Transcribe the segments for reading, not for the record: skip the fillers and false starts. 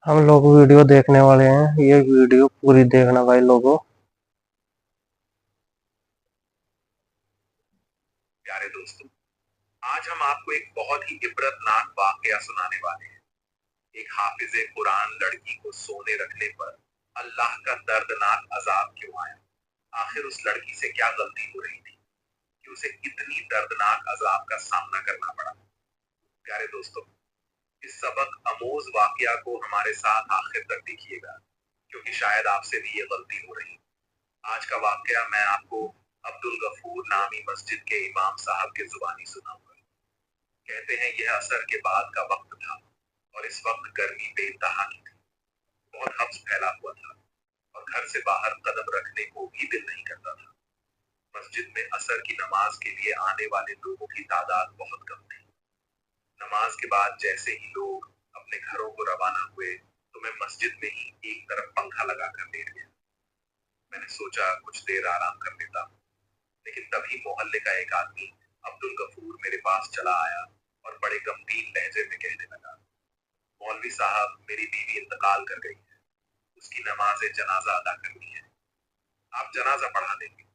हम लोग वीडियो देखने वाले हैं। ये वीडियो पूरी देखना भाई लोगों। प्यारे दोस्तों, आज हम आपको एक बहुत ही इबरतनाक वाकया सुनाने वाले हैं। एक हाफिजे कुरान लड़की को सोने रखने पर अल्लाह का दर्दनाक अजाब क्यों आया? आखिर उस लड़की से क्या गलती हो रही थी कि उसे इतनी दर्दनाक अजाब का सामना करना पड़ा? प्यारे दोस्तों, इस सबक अमोज वाकया को हमारे साथ आखिर तक देखिएगा, क्योंकि शायद आपसे भी ये गलती हो रही। आज का वाकया मैं आपको अब्दुल गफूर नामी मस्जिद के इमाम साहब के जुबानी सुनाऊंगा। कहते हैं यह असर के बाद का वक्त था और इस वक्त गर्मी बेइंतहा की थी। बहुत हब्स फैला हुआ था और घर से बाहर कदम रखने को भी दिल नहीं करता था। मस्जिद में असर की नमाज के लिए आने वाले लोगों की तादाद बहुत कम थी। नमाज के बाद जैसे ही लोग अपने घरों को रवाना हुए तो मैं मस्जिद में ही एक तरफ पंखा लगाकर लेट गया। मैंने सोचा कुछ देर आराम कर लेता हूँ, लेकिन तभी मोहल्ले का एक आदमी अब्दुल गफूर मेरे पास चला आया और बड़े गमगीन लहजे में कहने लगा, मौलवी साहब, मेरी बीवी इंतकाल कर गई है। उसकी नमाज जनाजा अदा करनी है। आप जनाजा पढ़ा देंगे?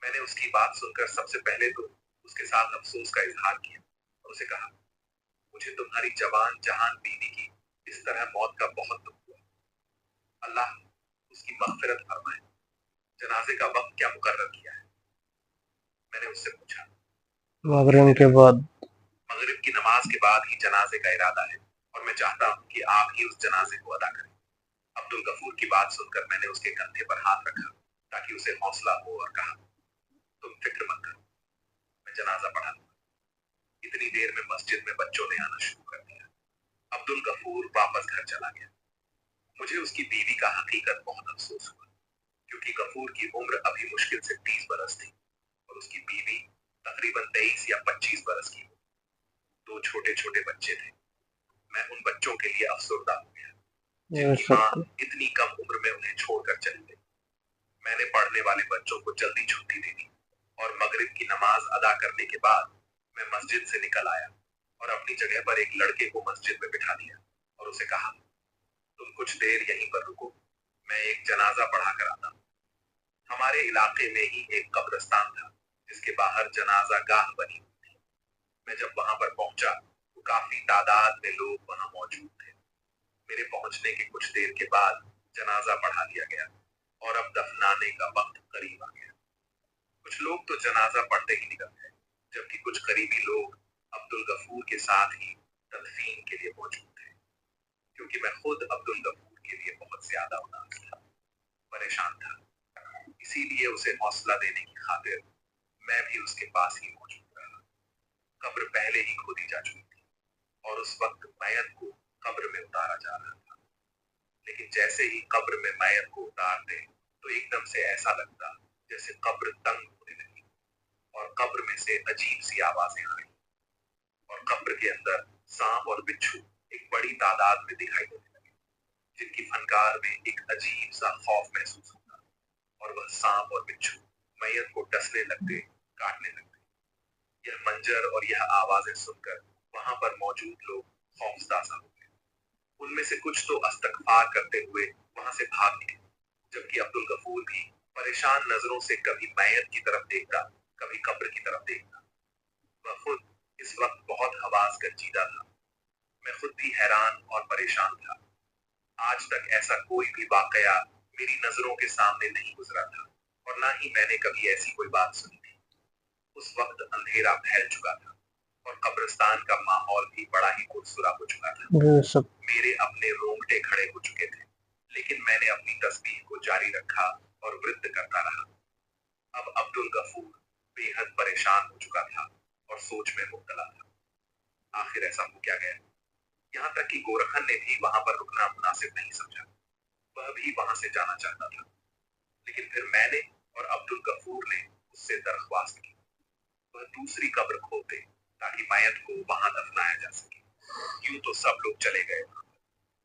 मैंने उसकी बात सुनकर सबसे पहले तो उसके साथ अफसोस का इजहार किया और उसे कहा, मुझे तुम्हारी जवान जहान बीवी की इस तरह मौत का बहुत दुख हुआ। अल्लाह उसकी मगफिरत फरमाए। जनाजे का वक्त क्या मुकर्रर किया है? मैंने उससे पूछा तो वो मगरिब कहने के लगा, बाद मगरिब की नमाज के बाद ही जनाजे का इरादा है और मैं चाहता हूँ कि आप ही उस जनाजे को अदा करें। अब्दुल गफूर की बात सुनकर मैंने उसके कंधे पर हाथ रखा ताकि उसे हौसला हो और कहा, तुम फिक्र मत करो, मैं जनाजा पढ़ा दूंगा। इतनी देर में मस्जिद में बच्चों ने आना शुरू कर दिया। अब्दुल गफूर वापस घर चला गया। मुझे उसकी बीवी का हकीकत बहुत अफसोस हुआ, क्योंकि गफूर की उम्र अभी मुश्किल से 30 बरस थी और उसकी बीवी तकरीबन 23 या 25 बरस की। दो छोटे छोटे बच्चे थे। मैं उन बच्चों के लिए अफसरदा हो गया, ये जिनकी माँ सब इतनी कम उम्र में उन्हें छोड़कर चली गई। मैंने पढ़ने वाले बच्चों को जल्दी छुट्टी दे दी और मगरिब की नमाज अदा करने के बाद मैं मस्जिद से निकल आया और अपनी जगह पर एक लड़के को मस्जिद में बिठा दिया और उसे कहा, तुम कुछ देर यहीं पर रुको, मैं एक जनाजा पढ़ा कर आता हूँ। हमारे इलाके में ही एक कब्रिस्तान था जिसके बाहर जनाजा गाह बनी हुई थी। मैं जब वहां पर पहुंचा तो काफी तादाद में लोग वहां मौजूद थे। मेरे पहुंचने के कुछ देर के बाद जनाजा पढ़ा दिया गया और अब दफनाने का वक्त करीब आ गया। कुछ लोग तो जनाजा पढ़ते ही निकल गए, जबकि कुछ करीबी लोग अब्दुल गफूर के साथ ही तदफीन के लिए मौजूद थे। क्योंकि मैं खुद अब्दुल गफूर के लिए बहुत ज्यादा उदास था, परेशान था, इसीलिए उसे हौसला देने की खातिर मैं भी उसके पास ही मौजूद रहा। कब्र पहले ही खोदी जा चुकी थी और उस वक्त मैयत को कब्र में उतारा जा रहा था। लेकिन जैसे ही कब्र में मैयत को उतारते तो एकदम से ऐसा लगता जैसे कब्र तंग होने लगी और कब्र में से अजीब सी आवाजें आ रही और कब्र के अंदर सांप और बिच्छू एक बड़ी तादाद में दिखाई देने लगे, जिनकी फनकार में एक अजीब सा खौफ महसूस होता और वह सांप और बिच्छू मैयत को डसने लगते, काटने लगते। यह मंजर और यह आवाजें सुनकर वहां पर मौजूद लोग खौफजदा सा हो गए। उनमें से कुछ तो अस्तगफार करते हुए वहां से भाग निकले, जबकि अब्दुल गफूर भी परेशान नजरों से कभी मैयत की तरफ देखता, कभी कब्र की तरफ देखता। वह खुद इस वक्त बहुत हवास गंजीदा था। मैं खुद भी हैरान और परेशान था। आज तक ऐसा कोई भी वाकया मेरी नजरों के सामने नहीं गुजरा था और ना ही मैंने कभी ऐसी कोई बात सुनी थी। उस वक्त अंधेरा फैल चुका था और कब्रिस्तान का माहौल भी बड़ा ही खुरसुरा हो चुका था। ये सब मेरे अपने रोंगटे खड़े हो चुके थे, लेकिन मैंने अपनी तस्बीह को जारी रखा और वृत्त करता रहा। अब अब्दुल गफूर बेहद परेशान हो चुका था और सोच में मुब्तला था। आखिर ऐसा हो क्या गया? यहाँ तक कि गोरखन ने भी वहां पर रुकना मुनासिब नहीं समझा। वह भी वहां से जाना चाहता था, लेकिन फिर मैंने और अब्दुल गफूर ने उससे दरख्वास्त की वह दूसरी कब्र खोदे ताकि मैयत को वहां दफनाया जा सके। यूं तो सब लोग चले गए,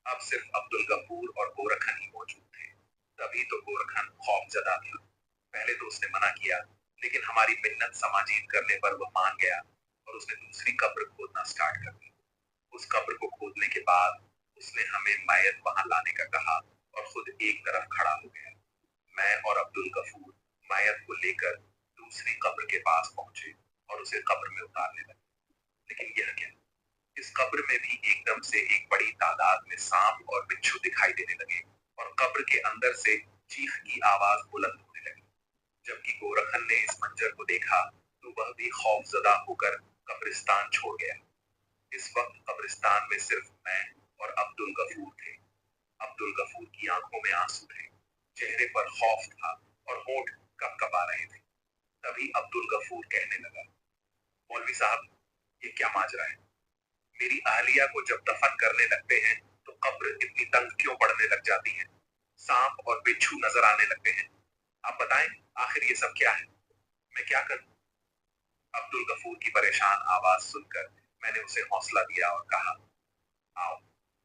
अब सिर्फ अब्दुल गफूर और गोरखन ही मौजूद थे। तभी तो गोरखन खौफजदा था। पहले तो उसने मना किया, लेकिन हमारी मिन्नत समाजीत करने पर वह मान गया और उसने दूसरी कब्र खोदना स्टार्ट कर दी। उस कब्र को खोदने के बाद उसने हमें मैयत वहां लाने का कहा और खुद एक तरफ खड़ा हो गया। मैं और अब्दुल गफूर मैयत को लेकर दूसरी कब्र के पास पहुंचे और उसे कब्र में उतारने लगे। लेकिन यह क्या, इस कब्र में भी एकदम से एक बड़ी तादाद में सांप और बिच्छू दिखाई देने लगे और कब्र के अंदर से चीख की आवाज बुलंद होने लगी। जबकि गोरखन ने इस मंजर को देखा तो वह भी खौफजदा होकर कब्रिस्तान छोड़ गया। इस वक्त कब्रिस्तान में सिर्फ मैं और अब्दुल गफूर थे। अब्दुल गफूर की आंखों में आंसू थे, चेहरे पर खौफ था और होंठ कपकपा रहे थे। तभी अब्दुल गफूर कहने लगा, मौलवी साहब, ये क्या माजरा है? मेरी अहलिया को जब दफन करने लगते हैं तो कब्र इतनी तंग क्यों पड़ने लग जाती है? सांप और बिच्छू नजर आने लगते हैं। आप बताएं, आखिर ये सब क्या है? मैं क्या करूं? अब्दुल गफूर की परेशान आवाज सुनकर मैंने उसे हौसला दिया और कहा, आओ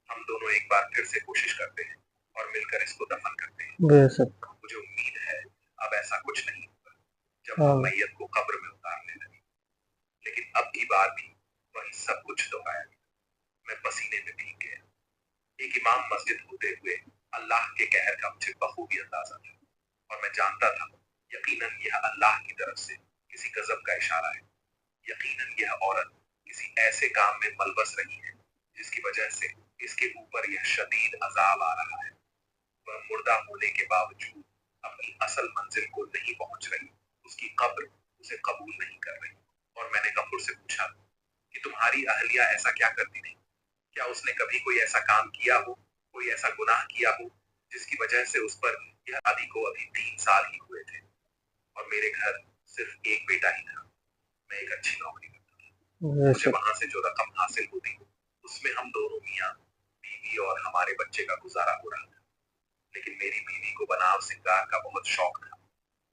हम दोनों एक बार फिर से कोशिश करते हैं और मिलकर इसको दफन करते हैं। बेशक। मुझे उम्मीद है अब ऐसा कुछ नहीं होगा जब हम मैयत को कब्र में उतारने लगे। लेकिन अब की बार भी वही सब कुछ दोहराया। मैं पसीने में भीग गया। एक इमाम मस्जिद होते हुए अल्लाह के कहर का मुझे बखूबी अंदाजा था और मैं जानता था यकीनन यह अल्लाह की तरफ से किसी गजब का इशारा है। यकीनन यह औरत किसी ऐसे काम में मलबस रही है जिसकी वजह से इसके ऊपर यह शदीद अजाब आ रहा है। वह मुर्दा होने के बावजूद अपनी असल मंजिल को नहीं पहुंच रही। उसकी कब्र उसे कबूल नहीं कर रही। और मैंने गफूर से पूछा कि तुम्हारी अहलिया ऐसा क्या करती थी? क्या उसने कभी कोई ऐसा काम किया हो, कोई ऐसा गुनाह किया हो जिसकी वजह से उस पर यह शादी को अभी 3 साल ही हुए थे और मेरे घर सिर्फ एक बेटा ही था। मैं एक अच्छी नौकरी करता था। मुझे वहां से जो रकम हासिल होती उसमें हम दोनों मियाँ बीवी और हमारे बच्चे का गुजारा हो रहा था। लेकिन मेरी बीवी को बनाव सिंगार का बहुत शौक था,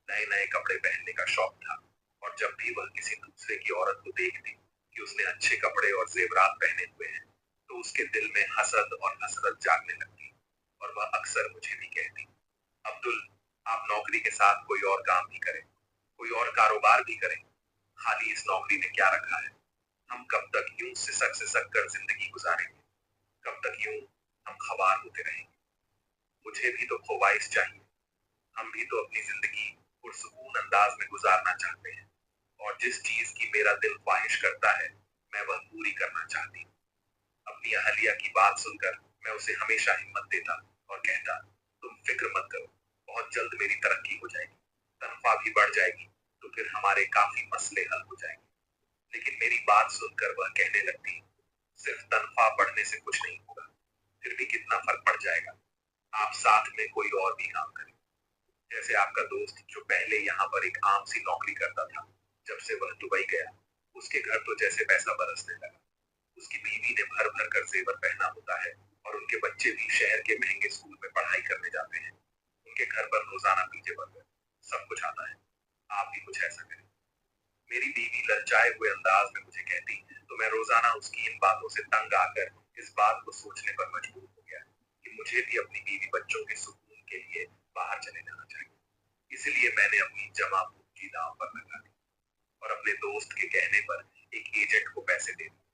नए नए कपड़े पहनने का शौक था और जब भी वह किसी दूसरे की औरत को देखती कि उसने अच्छे कपड़े और जेवरात पहने हुए हैं तो उसके दिल में हसद और हसरत जागने लगती और वह अक्सर मुझे भी कहती, अब्दुल, आप नौकरी के साथ कोई और काम भी करें, कोई और कारोबार भी करें। खाली इस नौकरी ने क्या रखा है? हम कब तक यूं सिसक सिसक कर जिंदगी गुजारेंगे? कब तक यूं हम खवार होते रहेंगे? मुझे भी तो ख्वाहिश चाहिए। हम भी तो अपनी जिंदगी पुरसुकून अंदाज में गुजारना चाहते हैं और जिस चीज की मेरा दिल ख्वाहिश करता है मैं वह पूरी करना चाहती हूँ। अपनी अहलिया की बात सुनकर मैं उसे हमेशा हिम्मत देता और कहता, तुम फिक्र मत करो, बहुत जल्द मेरी तरक्की हो जाएगी, तनख्वाह भी बढ़ जाएगी तो फिर हमारे काफी मसले हल हो जाएंगे। लेकिन मेरी बात सुनकर वह कहने लगती, सिर्फ तनख्वाह बढ़ने से कुछ नहीं होगा, फिर भी कितना फर्क पड़ जाएगा। आप साथ में कोई और भी काम करें, जैसे आपका दोस्त जो पहले यहाँ पर एक आम सी नौकरी करता था, जब से वह दुबई गया उसके घर तो जैसे पैसा बरसने लगा। उसकी बीवी ने भर भर कर जेवर पहना होता है और उनके बच्चे भी शहर के महंगे स्कूल में पढ़ाई करने जाते हैं। उनके घर पर रोजाना पीछे बर्गर सब कुछ आता है। आप भी कुछ ऐसा करें। मेरी बीवी ललचाए हुए अंदाज में मुझे कहती तो मैं रोजाना उसकी इन बातों से तंग आकर इस बात को सोचने पर मजबूर हो गया कि मुझे भी अपनी बीवी बच्चों के सुकून के लिए बाहर चले जाना चाहिए। इसलिए मैंने अपनी जमा पूंजी दांव पर लगा दी और अपने दोस्त के कहने पर एक एजेंट को पैसे दे दिए।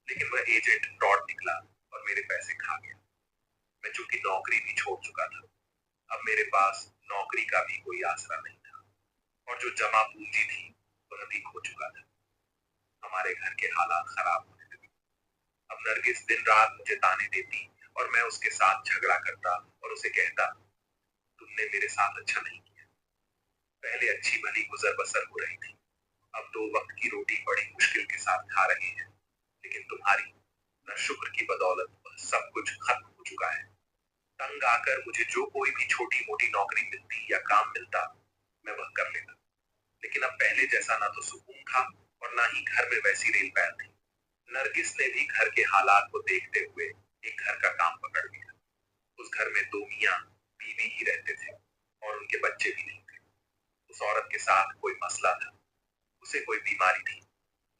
लेकिन वह एजेंट फ्रॉड निकला और मेरे पैसे खा गया। मैं चूंकि नौकरी भी छोड़ चुका था, अब मेरे पास नौकरी का भी कोई आसरा नहीं था और जो जमा पूंजी थी वह भी खो चुका था। हमारे घर के हालात खराब होने लगे। अब नरगिस दिन रात मुझे ताने देती और मैं उसके साथ झगड़ा करता और उसे कहता, तुमने मेरे साथ अच्छा नहीं किया। पहले अच्छी भली गुजर बसर हो रही थी, अब 2 वक्त की रोटी बड़ी मुश्किल के साथ खा रहे हैं। लेकिन तुम्हारी नाशुक्र की बदौलत वह सब कुछ खत्म हो चुका है। तंग आकर मुझे जो कोई भी छोटी मोटी नौकरी मिलती या काम मिलता मैं वह कर लेता। लेकिन अब पहले जैसा ना तो सुकून था और ना ही घर में वैसी रेल पैर थी। नरगिस ने भी घर के हालात को देखते हुए एक घर का काम पकड़ लिया। उस घर में 2 मियाँ बीवी ही रहते थे और उनके बच्चे भी नहीं थे। उस औरत के साथ कोई मसला था, उसे कोई बीमारी थी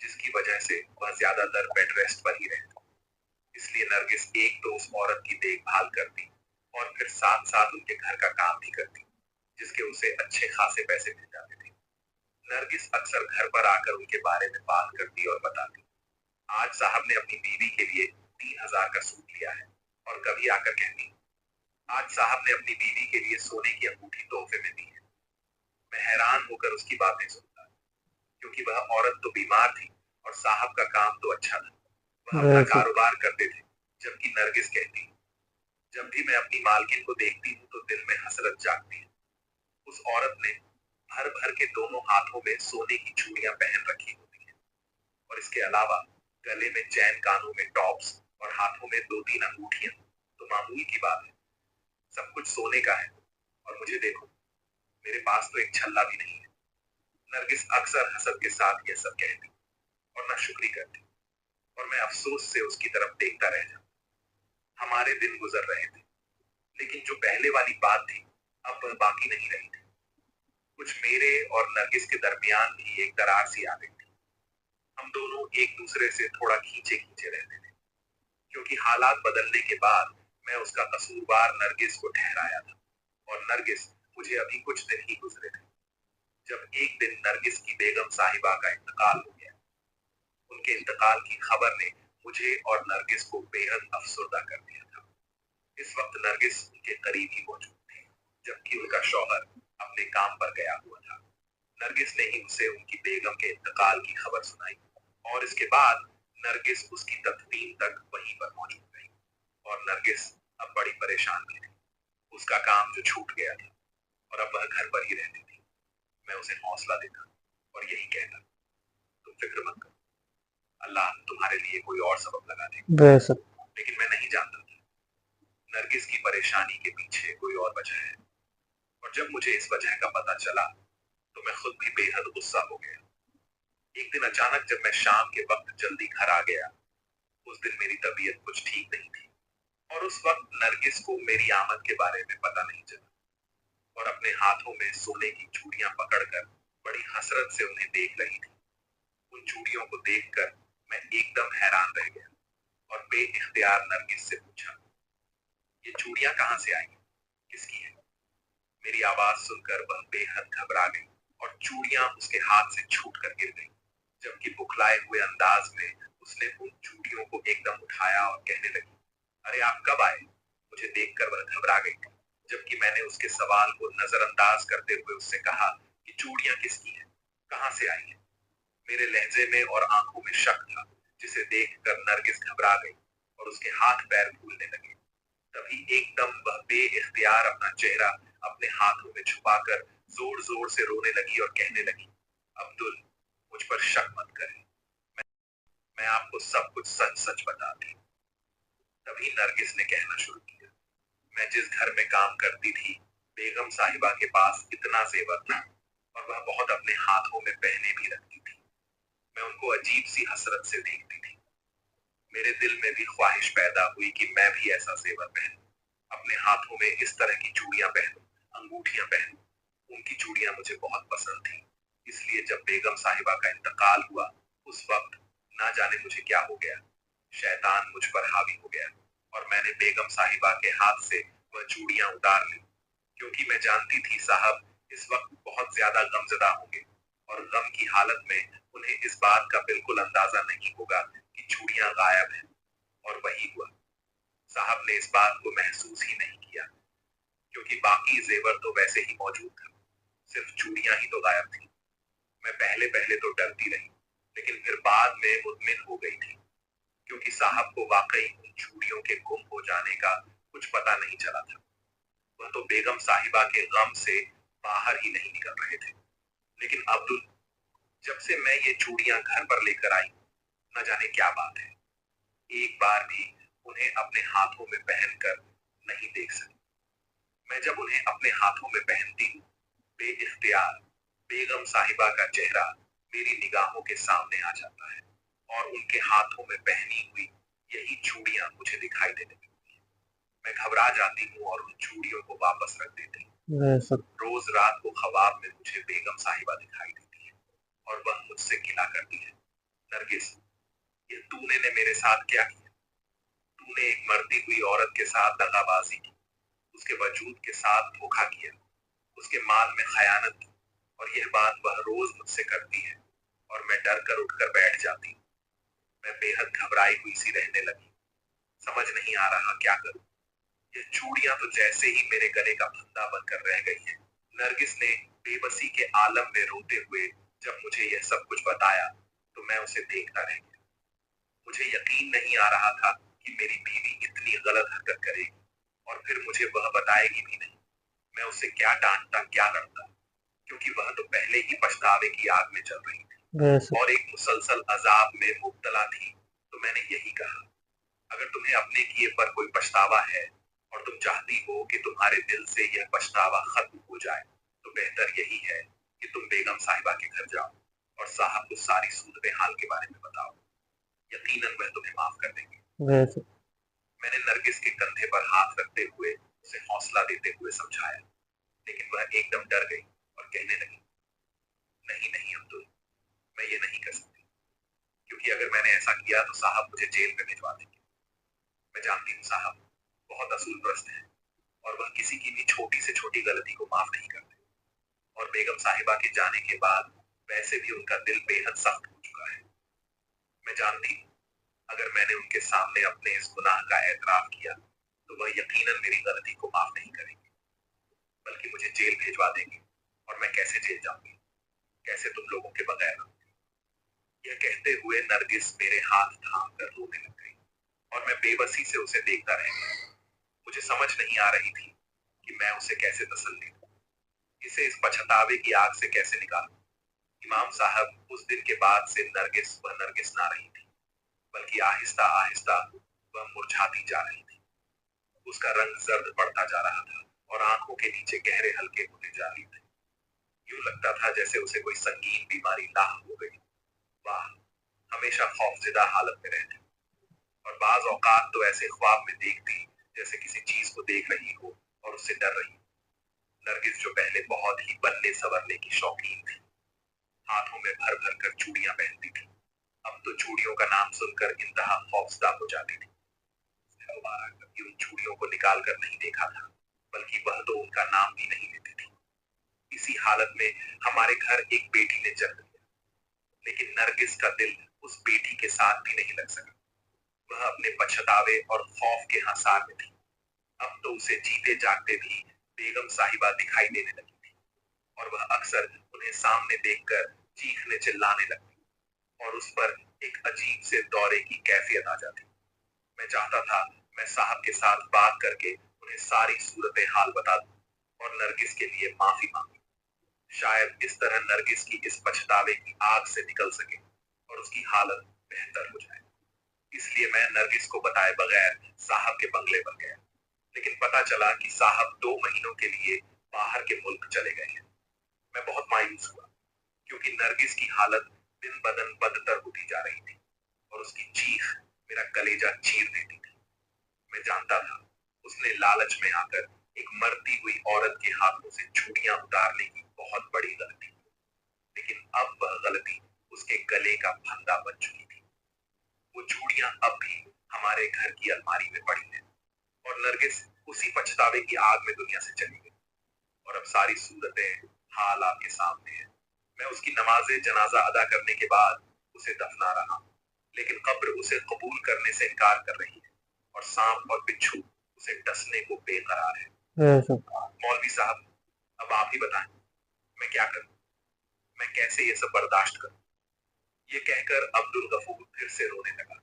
जिसकी वजह से वह ज्यादातर बेड रेस्ट पर ही रहती। इसलिए नरगिस एक तो उस औरत की देखभाल करती और फिर साथ साथ उनके घर का काम भी करती, जिसके उसे अच्छे खासे पैसे मिल जाते थे। नरगिस अक्सर घर पर आकर उनके बारे में बात करती और बताती, आज साहब ने अपनी बीवी के लिए 3,000 का सूट लिया है, कभी आकर कहती, आज साहब ने अपनी बीवी के लिए सोने की अंगूठी तोहफे में दी है। मैं हैरान होकर उसकी बातें सुनता, क्योंकि वह औरत तो बीमार थी और साहब का काम तो अच्छा था, वह अपना बेशक कारोबार करते थे। जबकि नरगिस कहती, जब भी मैं अपनी मालकिन को देखती हूँ तो दिल में हसरत जागती है। उस औरत ने भर भर के दोनों हाथों में सोने की चूड़ियां पहन रखी होती हैं, और इसके अलावा गले में चैन, कानों में टॉप्स और हाथों में 2-3 अंगूठियां तो मामूली की बात है। सब कुछ सोने का है, और मुझे देखो, मेरे पास तो एक छल्ला भी नहीं है। नरगिस अक्सर हसद के साथ यह सब कहती और ना शुक्री करती, और मैं अफसोस से उसकी तरफ देखता रह जाता। हमारे दिन गुजर रहे थे, लेकिन जो पहले वाली बात थी अब वह बाकी नहीं रही थी। कुछ मेरे और नरगिस के दरमियान भी एक दरार सी आ गई थी। हम दोनों एक दूसरे से थोड़ा खींचे खींचे रहते थे, क्योंकि हालात बदलने के बाद मैं उसका कसूरवार नरगिस को ठहराया था, और नरगिस मुझे अभी कुछ दिन ही गुजरे थे जब एक दिन नरगिस की बेगम साहिबा का इंतकाल हो गया। उनके इंतकाल की खबर ने मुझे और नरगिस को बेहद अफसुर्दा कर दिया था। इस वक्त नरगिस उनके करीब ही मौजूद थी, जबकि उनका शौहर अपने काम पर गया हुआ था। नरगिस ने ही उसे उनकी बेगम के इंतकाल की खबर सुनाई, और इसके बाद नरगिस उसकी तदफीन तक वहीं पर मौजूद रही। और नरगिस अब बड़ी परेशान भी थी। उसका काम जो छूट गया था, और अब वह घर पर ही रहती थी। मैं उसे हौसला देता और यही कहता, तुम फिक्र मत करो, अल्लाह तुम्हारे लिए कोई और सबब लगा देगा। बेशक लेकिन मैं नहीं जानता था नरगिस की परेशानी के पीछे कोई और वजह है, और जब मुझे इस वजह का पता चला तो मैं खुद भी बेहद गुस्सा हो गया। एक दिन अचानक जब मैं शाम के वक्त जल्दी घर आ गया, उस दिन मेरी तबीयत कुछ ठीक नहीं थी, और उस वक्त नरगिस को मेरी आमद के बारे में पता नहीं चला, और अपने हाथों में सोने की चूड़ियां पकड़कर बड़ी हसरत से उन्हें देख रही थी। उन चूड़ियों को देखकर मैं एकदम हैरान रह गया, और बेइख्तियार नरगिस से पूछा, ये चूड़ियां कहाँ से आई, किसकी है? मेरी आवाज सुनकर वह बेहद घबरा गई, और चूड़ियां उसके हाथ से छूट कर गिर गई। जबकि बुखलाए हुए अंदाज में उसने उन चूड़ियों को एकदम उठाया और कहने लगी, अरे आप कब आए? मुझे देखकर वह घबरा गई थी, जबकि मैंने उसके सवाल को नजरअंदाज करते हुए उससे कहा कि चूड़ियां किसकी हैं, कहाँ से आई हैं? मेरे लहजे में और आंखों में शक था, जिसे देखकर नरगिस घबरा गई और उसके हाथ पैर फूलने लगे। तभी एकदम वह बेइख्तियार अपना चेहरा अपने हाथों में छुपाकर जोर जोर से रोने लगी और कहने लगी, अब्दुल, मुझ पर शक मत करें, मैं आपको सब कुछ सच सच बताती हूँ। तभी नरगिस ने कहना शुरू किया, मैं जिस घर में काम करती थी, बेगम साहिबा के पास इतना जेवर था, और वह बहुत अपने हाथों में पहने भी रखती थी। मैं उनको अजीब सी हसरत से देखती थी। मेरे दिल में भी ख्वाहिश पैदा हुई कि मैं भी ऐसा जेवर पहनूं, अपने हाथों में इस तरह की चूड़ियां पहनूं, अंगूठियां पहनूं। उनकी चूड़ियां मुझे बहुत पसंद थी, इसलिए जब बेगम साहिबा का इंतकाल हुआ, उस वक्त ना जाने मुझे क्या हो गया, शैतान मुझ पर हावी हो गया, और मैंने बेगम साहिबा के हाथ से वह चूड़ियां उतार ली, क्योंकि मैं जानती थी साहब इस वक्त बहुत ज्यादा गमजदा होंगे, और गम की हालत में उन्हें इस बात का बिल्कुल अंदाजा नहीं होगा कि चूड़ियां गायब हैं। और वही हुआ, साहब ने इस बात को महसूस ही नहीं किया, क्योंकि बाकी जेवर तो वैसे ही मौजूद था, सिर्फ चूड़ियां ही तो गायब थी। मैं पहले पहले तो डरती रही, लेकिन फिर बाद में मुतमिन हो गई थी, क्योंकि साहब को वाकई उन चूड़ियों के गुम हो जाने का कुछ पता नहीं चला था। वह तो बेगम साहिबा के गम से बाहर ही नहीं निकल रहे थे। लेकिन अब्दुल, जब से मैं ये चूड़ियां घर पर लेकर आई, न जाने क्या बात है, एक बार भी उन्हें अपने हाथों में पहनकर नहीं देख सकी। मैं जब उन्हें अपने हाथों में पहनती हूँ, बेइख्तियार बेगम साहिबा का चेहरा मेरी निगाहों के सामने आ जाता है, और उनके हाथों में पहनी हुई यही चूड़ियां मुझे दिखाई देने लगती हैं। मैं घबरा जाती हूँ और उन चूड़ियों को वापस रख देती हूँ। बेशक रोज रात को ख्वाब में मुझे बेगम साहिबा दिखाई देती है, और वह मुझसे गिला करती है, नरगिस, ये तूने ने मेरे साथ क्या किया? तूने एक मरती हुई औरत के साथ दगाबाजी की, उसके वजूद के साथ धोखा किया, उसके माल में खयानत की, और यह बात वह रोज मुझसे करती है, और मैं डर कर उठकर बैठ जाती हूँ। मैं बेहद घबराई हुई सी रहने लगी, समझ नहीं आ रहा क्या करूं। ये चूड़ियां तो जैसे ही मेरे गले का फंदा बनकर रह गई है। नरगिस ने बेबसी के आलम में रोते हुए जब मुझे यह सब कुछ बताया तो मैं उसे देखता रह गया। मुझे यकीन नहीं आ रहा था कि मेरी बीवी इतनी गलत हरकत करेगी और फिर मुझे वह बताएगी भी नहीं। मैं उसे क्या डांटता क्या करता, क्योंकि वह तो पहले ही पछतावे की आग में चल रही थी और एक मुसलसल अजाब में मुब्तला थी। तो मैंने यही कहा, अगर तुम्हें अपने किए पर कोई पछतावा है और तुम चाहती हो कि तुम्हारे दिल से यह पछतावा खत्म हो जाए, तो बेहतर यही है कि तुम बेगम साहिबा के घर जाओ और साहब को सारी सूरत हाल के बारे में बताओ। यकीनन वह तुम्हें माफ कर देंगे। मैंने नरगिस के कंधे पर हाथ रखते हुए उसे हौसला देते हुए समझाया, लेकिन वह एकदम डर गई और कहने लगी, नहीं नहीं अब्दुल, मैं ये नहीं कर सकती, क्योंकि अगर मैंने ऐसा किया तो साहब मुझे जेल में भिजवा देंगे। मैं जानती हूँ साहब बहुत असूलप्रस्त है और वह किसी की भी छोटी से छोटी गलती को माफ नहीं करते, और बेगम साहिबा के जाने के बाद वैसे भी उनका दिल बेहद सख्त हो चुका है। मैं जानती हूँ अगर मैंने उनके सामने अपने इस गुनाह का एतराफ किया तो वह यकीनन मेरी गलती को माफ नहीं करेंगे, बल्कि मुझे जेल भिजवा देंगे। और मैं कैसे जेल जाऊंगी, कैसे तुम लोगों के बगैर रहूंगी। यह कहते हुए नरगिस मेरे हाथ थाम कर रोने लग गई और मैं बेबसी से उसे देखता रह गया। मुझे समझ नहीं आ रही थी कि मैं उसे कैसे तसल्ली दूं, इसे इस पछतावे की आग से कैसे निकालूं। इमाम साहब उस दिन के बाद से नरगिस वह नरगिस ना रही थी, बल्कि आहिस्ता आहिस्ता वह मुरझाती जा रही थी। उसका रंग जर्द पड़ता जा रहा था और आंखों के नीचे गहरे हल्के होते जा रहे थे। यूं लगता था जैसे उसे कोई संगीन बीमारी लाहक हो गई। वाह, हमेशा खौफजदा हालत में रहती और बाज औकात तो ऐसे ख्वाब में देखती जैसे किसी चीज को देख रही हो और उससे डर रही। नरगिस जो पहले बहुत ही बनने संवरने की शौकीन थी, हाथों में भर भर कर चूड़ियां पहनती थी, अब तो चूड़ियों का नाम सुनकर इंतहा खौफजदा हो जाती थी। हमारा कभी उन चूड़ियों को निकाल कर नहीं देखा था, बल्कि वह तो उनका नाम भी नहीं लेती थी। इसी हालत में हमारे घर एक बेटी ने जन्म लिया, लेकिन नरगिस का दिल उस बेटी के साथ भी नहीं लग सका। वह अपने पछतावे और खौफ के हंसार में थी। अब तो उसे जीते जागते भी बेगम साहिबा दिखाई देने लगी थी और वह अक्सर उन्हें सामने देखकर चीखने चिल्लाने लगती और उस पर एक अजीब से दौरे की कैफियत आ जाती। मैं चाहता था मैं साहब के साथ बात करके उन्हें सारी सूरत हाल बता दूं और नरगिस के लिए माफी मांगूं। शायद इस तरह नरगिस की इस पछतावे की आग से निकल सके और उसकी हालत बेहतर हो जाए। इसलिए मैं नरगिस को बताए बगैर साहब के बंगले पर गया, लेकिन पता चला कि साहब 2 महीनों के लिए बाहर के मुल्क चले गए हैं। मैं बहुत मायूस हुआ, क्योंकि नरगिस की हालत दिन बदन बदतर होती जा रही थी और उसकी चीख मेरा कलेजा चीर देती थी। मैं जानता था उसने लालच में आकर एक मरती हुई औरत के हाथों से चूड़ियां उतारने की बहुत बड़ी गलती, लेकिन अब वह गलती उसके गले का फंदा बन चुकी थी। वो चूड़ियां अब भी हमारे घर की अलमारी में पड़ी हैं और नरगिस उसी पछतावे की आग में दुनिया से चली गई। और अब सारी सूरतें हाल आपके सामने है। मैं उसकी नमाज़े जनाजा अदा करने के बाद उसे दफना रहा हूं, लेकिन कब्र उसे कबूल करने से इनकार कर रही है और सांप और बिच्छू उसे डसने को बेकरार है। मौलवी साहब, अब आप ही बताएं, मैं क्या करूं, मैं कैसे ये सब बर्दाश्त करूं। ये कहकर अब्दुल गफूर फिर से रोने लगा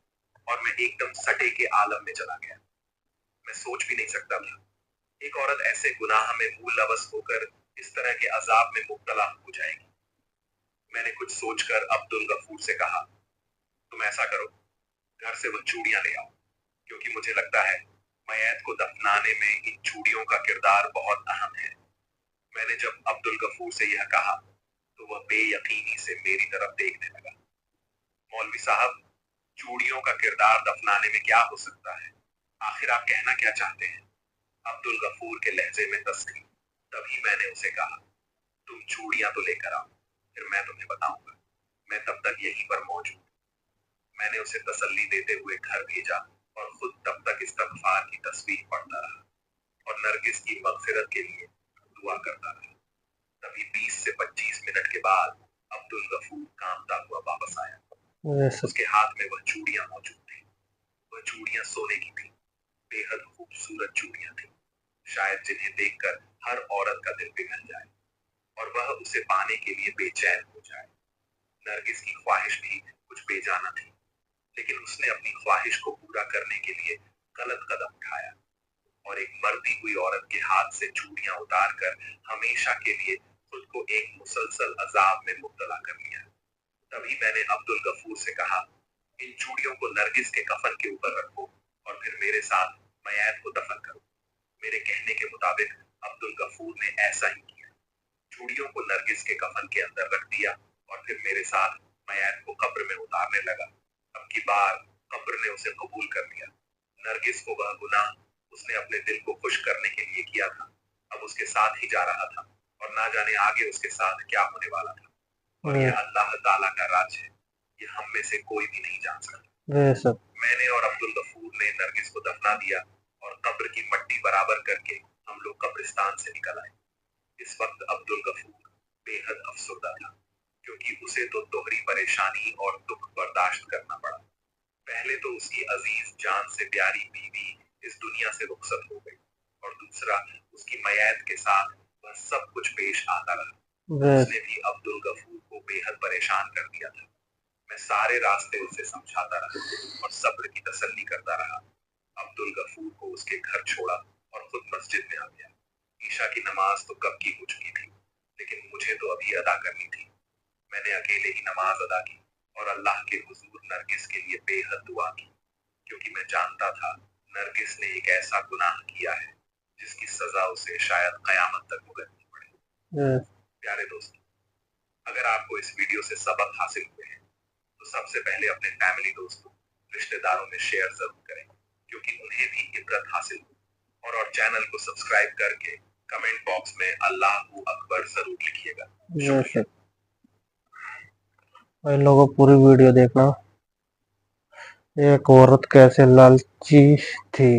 और मैं एकदम सटे के आलम में चला गया। मैं सोच भी नहीं सकता था एक औरत ऐसे गुनाह में मुलवस होकर इस तरह के अजाब में मुब्तला हो जाएगी। मैंने कुछ सोचकर अब्दुल गफूर से कहा, तुम ऐसा करो, घर से वो चूड़ियां ले आओ, क्योंकि मुझे लगता है मयत को दफनाने में इन चूड़ियों का किरदार बहुत अहम है। मैंने जब अब्दुल गफूर से यह कहा तो वह बेयकीनी से मेरी तरफ देखने लगा। मौलवी साहब, चूड़ियों का किरदार दफनाने में क्या हो सकता है, आखिर आप कहना क्या चाहते हैं। अब्दुल गफूर के लहजे में दस थी। तभी मैंने उसे कहा, तुम चूड़ियां तो लेकर आओ, फिर मैं तुम्हें बताऊंगा। मैं तब तक यहीं पर मौजूद। मैंने उसे तसल्ली देते हुए घर भेजा और खुद तब तक इस्तगफार की तस्बीह पढ़ता रहा और नरगिस की मगफिरत के लिए दुआ करता रहा। तभी 20 से 25 मिनट के बाद अब्दुल गफूर कांपता हुआ वापस आया। उसके हाथ में वह चूड़ियां मौजूद थी। वह चूड़ियां सोने की थी, बेहद खूबसूरत चूड़ियां थी, शायद जिन्हें देखकर हर औरत का दिल पिघल जाए और वह उसे पाने के लिए बेचैन हो जाए। नरगिस की ख्वाहिश भी कुछ बेजाना थी, लेकिन उसने अपनी ख्वाहिश को पूरा करने के लिए गलत कदम उठाया और एक मरती हुई औरत के हाथ से चूड़ियां उतार कर हमेशा के लिए खुद को एक मुसलसल अजाब में मुब्तला कर लिया। तभी मैंने अब्दुल गफूर से कहा, इन चूड़ियों को नरगिस के कफन के ऊपर रखो और फिर मेरे साथ मय्यत को दफन करो। मेरे कहने के मुताबिक अब्दुल गफूर ने ऐसा ही किया। चूड़ियों को नरगिस के कफन के अंदर रख दिया और फिर मेरे साथ मय्यत को कब्र में उतारने लगा। अब की बार कब्र ने उसे कबूल कर लिया। नरगिस को वह गुनाह उसने अपने दिल को खुश करने के लिए किया था, अब उसके साथ ही जा रहा था और ना जाने आगे उसके साथ क्या होने वाला था। और यह अल्लाह ताला का राज है, ये हम में से कोई भी नहीं जान सकता। मैंने और अब्दुल गफूर ने नरगिस को दफना दिया और कब्र की मट्टी बराबर करके हम लोग कब्रिस्तान से निकल आए। इस वक्त अब्दुल गफूर बेहद अफसरदा था, क्योंकि उसे तो दोहरी परेशानी और दुख बर्दाश्त करना पड़ा। पहले तो उसकी अजीज जान से प्यारी बीवी इस दुनिया से रुखसत हो गई और दूसरा उसकी मय्यत के साथ वह सब कुछ पेश आता रहा। उसने भी अब्दुल गफूर को बेहद परेशान कर दिया था। मैं सारे रास्ते उसे समझाता रहा और सब्र की तसल्ली करता रहा। अब्दुल गफूर को उसके घर छोड़ा और खुद मस्जिद में आ गया। ईशा की नमाज तो कब की हो चुकी थी, लेकिन मुझे तो अभी अदा करनी थी। मैंने अकेले ही नमाज अदा की और अल्लाह के हुजूर नरगिस के लिए बेहद दुआ की, क्योंकि मैं जानता था नरगिस ने एक ऐसा गुनाह किया है जिसकी सजा उसे शायद कयामत तक भुगतनी पड़े। प्यारे दोस्तों, अगर आपको इस वीडियो से सबक हासिल हुए हैं तो सबसे पहले अपने फैमिली दोस्तों, रिश्तेदारों में शेयर जरूर करें, क्योंकि उन्हें भी इबरत हासिल हो। और चैनल को सब्सक्राइब करके कमेंट बॉक्स में अल्लाहू अकबर जरूर लिखिएगा। शुक्रिया। इन लोगों पूरी वीडियो देखना। एक औरत कैसे लालची थी।